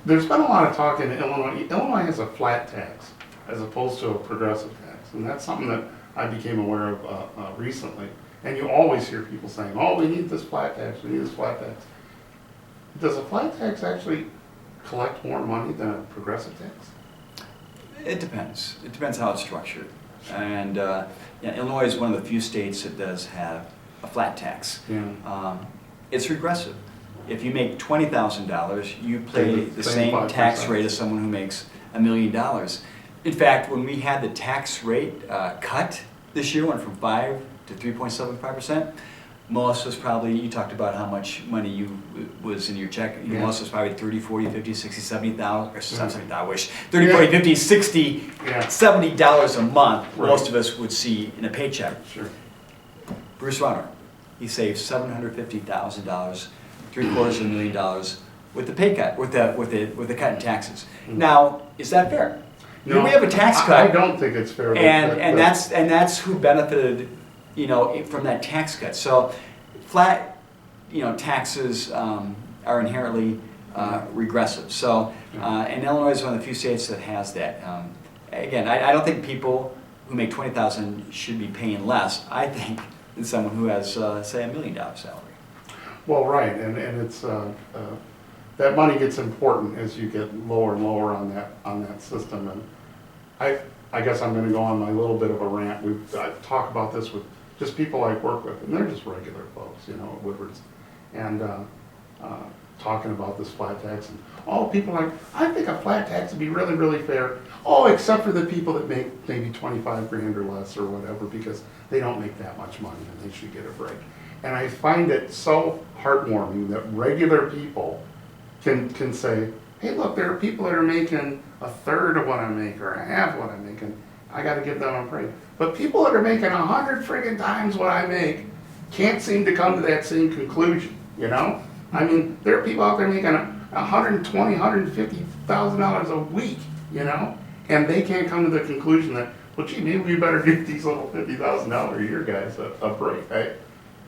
there's been a lot of talk in Illinois. Illinois has a flat tax as opposed to a progressive tax, and that's something that I became aware of recently. And you always hear people saying, "Oh, we need this flat tax. We need this flat tax." Does a flat tax actually collect more money than a progressive tax? It depends. It depends how it's structured. And yeah, Illinois is one of the few states that does have a flat tax. Yeah. It's regressive. If you make $20,000, you pay the same tax rate as someone who makes $1 million. In fact, when we had the tax rate cut this year, went from 5 to 3.75%, Melissa's probably, you talked about how much money was in your check. Yeah. Melissa's probably 30, 40, 50, 60, 70,000, or 70,000, I wish, 30, 40, 50, 60, Yeah. $70 a month, Right. most of us would see in a paycheck. Sure. Bruce Runner, he saved $750,000, $750,000 with the pay cut, with the cut in taxes. Now, is that fair? No, we have a tax cut. I don't think it's fair. And that's who benefited, you know, from that tax cut. So flat, you know, taxes are inherently regressive. So and Illinois is one of the few states that has that. Again, I don't think people who make $20,000 should be paying less. I think than someone who has say $1 million salary. Well, right, and it's that money gets important as you get lower and lower on that system. And I guess I'm going to go on my little bit of a rant. I talk about this with just people I work with, and they're just regular folks, you know, at Woodward's, and talking about this flat tax. And all people are like, I think a flat tax would be really, really fair. Oh, except for the people that make maybe 25 grand or less or whatever, because they don't make that much money and they should get a break. And I find it so heartwarming that regular people can say, hey, look, there are people that are making a third of what I make or a half what I make, and I got to give them a break. But people that are making 100 friggin' times what I make can't seem to come to that same conclusion, you know? I mean, there are people out there making $120,000, $150,000 a week, you know? And they can't come to the conclusion that, well, gee, maybe we better give these little $50,000 a year guys a break.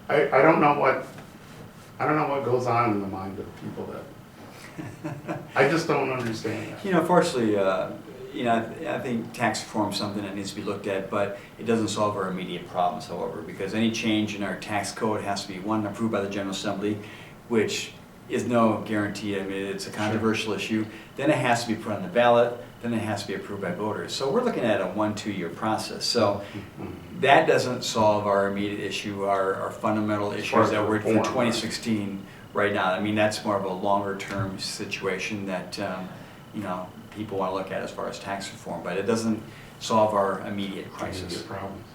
I don't know what goes on in the mind of people that I just don't understand that. You know, fortunately, you know, I think tax reform is something that needs to be looked at, but it doesn't solve our immediate problems, however, because any change in our tax code has to be, one, approved by the General Assembly, which is no guarantee. I mean, it's a controversial issue. Then it has to be put on the ballot. Then it has to be approved by voters. So we're looking at a 1-2 year process. So that doesn't solve our immediate issue, our fundamental issues that we're for 2016 right now. I mean, that's more of a longer term situation that you know, people want to look at as far as tax reform, but it doesn't solve our immediate crisis. Problems.